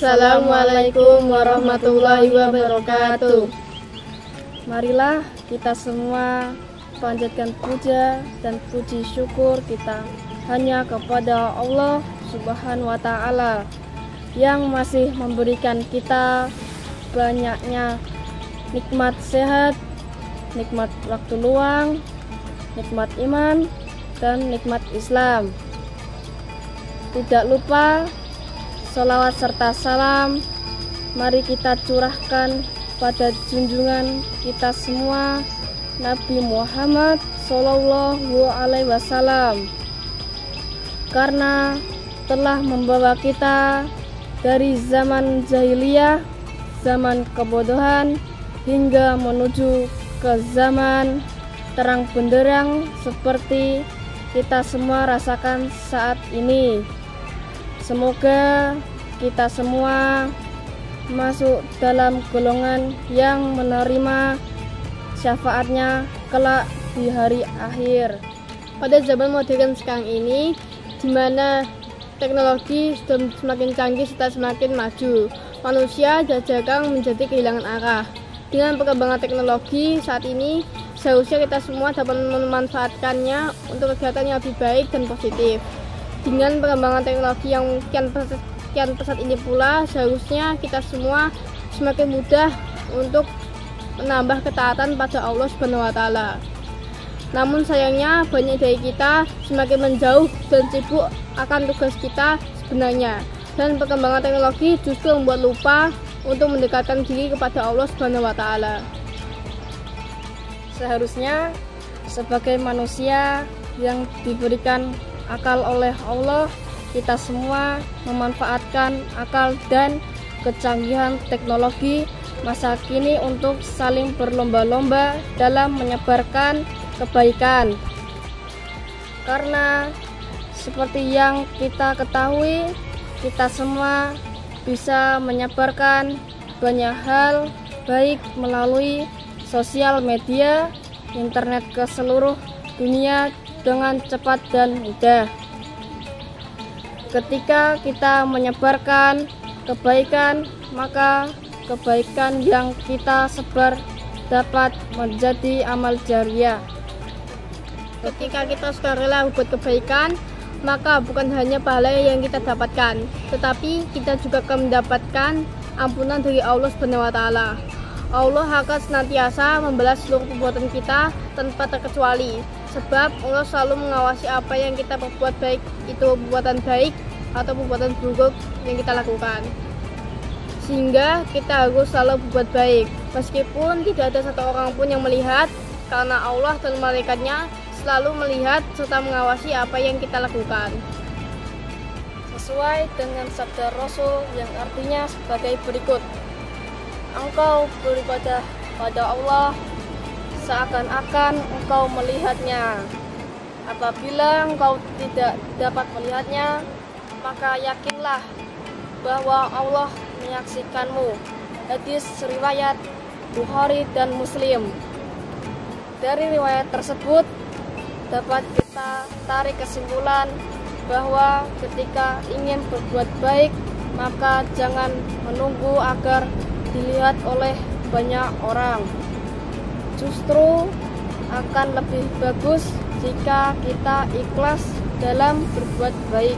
Assalamualaikum warahmatullahi wabarakatuh. Marilah kita semua panjatkan puja dan puji syukur kita hanya kepada Allah Subhanahu wa Ta'ala yang masih memberikan kita banyaknya nikmat sehat, nikmat waktu luang, nikmat iman, dan nikmat Islam. Tidak lupa sholawat serta salam mari kita curahkan pada junjungan kita semua Nabi Muhammad Sallallahu Alaihi Wasallam, karena telah membawa kita dari zaman jahiliyah, zaman kebodohan, hingga menuju ke zaman terang benderang seperti kita semua rasakan saat ini. Semoga kita semua masuk dalam golongan yang menerima syafaatnya kelak di hari akhir. Pada zaman modern sekarang ini, di mana teknologi sudah semakin canggih serta semakin maju, manusia jarang menjadi kehilangan arah. Dengan perkembangan teknologi saat ini, seharusnya kita semua dapat memanfaatkannya untuk kegiatan yang lebih baik dan positif. Dengan perkembangan teknologi yang kian pesat ini pula, seharusnya kita semua semakin mudah untuk menambah ketaatan pada Allah Subhanahu wa Ta'ala. Namun sayangnya banyak dari kita semakin menjauh dan sibuk akan tugas kita sebenarnya, dan perkembangan teknologi justru membuat lupa untuk mendekatkan diri kepada Allah Subhanahu wa Ta'ala. Seharusnya sebagai manusia yang diberikan akal oleh Allah, kita semua memanfaatkan akal dan kecanggihan teknologi masa kini untuk saling berlomba-lomba dalam menyebarkan kebaikan. Karena seperti yang kita ketahui, kita semua bisa menyebarkan banyak hal baik melalui sosial media, internet ke seluruh dunia dengan cepat dan mudah. Ketika kita menyebarkan kebaikan, maka kebaikan yang kita sebar dapat menjadi amal jariah. Ketika kita sudah rela berbuat kebaikan, maka bukan hanya pahala yang kita dapatkan, tetapi kita juga akan mendapatkan ampunan dari Allah Subhanahu wa Ta'ala. Allah akan senantiasa membalas seluruh perbuatan kita tanpa terkecuali, sebab Allah selalu mengawasi apa yang kita perbuat, baik itu perbuatan baik atau perbuatan buruk yang kita lakukan. Sehingga kita harus selalu berbuat baik, meskipun tidak ada satu orang pun yang melihat, karena Allah dan malaikatnya selalu melihat serta mengawasi apa yang kita lakukan. Sesuai dengan sabda Rasul yang artinya sebagai berikut: engkau beribadah pada Allah seakan-akan engkau melihatnya. Apabila engkau tidak dapat melihatnya, maka yakinlah bahwa Allah menyaksikanmu. Hadis riwayat Bukhari dan Muslim. Dari riwayat tersebut dapat kita tarik kesimpulan bahwa ketika ingin berbuat baik, maka jangan menunggu agar dilihat oleh banyak orang. Justru akan lebih bagus jika kita ikhlas dalam berbuat baik,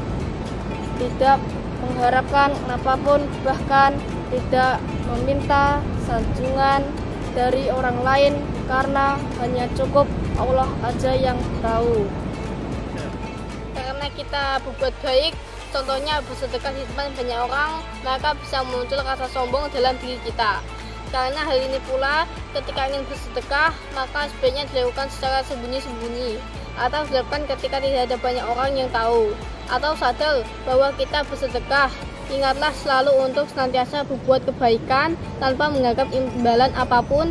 tidak mengharapkan apapun, bahkan tidak meminta sanjungan dari orang lain, karena hanya cukup Allah aja yang tahu. Karena kita berbuat baik, contohnya bersedekah di depan banyak orang, maka bisa muncul rasa sombong dalam diri kita. Karena hal ini pula, ketika ingin bersedekah, maka sebaiknya dilakukan secara sembunyi-sembunyi, atau dilakukan ketika tidak ada banyak orang yang tahu. Atau sadar bahwa kita bersedekah, ingatlah selalu untuk senantiasa berbuat kebaikan tanpa menganggap imbalan apapun,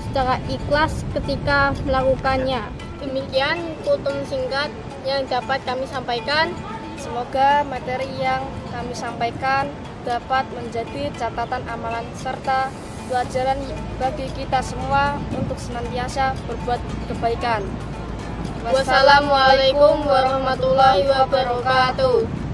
secara ikhlas ketika melakukannya. Demikian kultum singkat yang dapat kami sampaikan. Semoga materi yang kami sampaikan dapat menjadi catatan amalan serta pelajaran bagi kita semua untuk senantiasa berbuat kebaikan. Wassalamualaikum warahmatullahi wabarakatuh.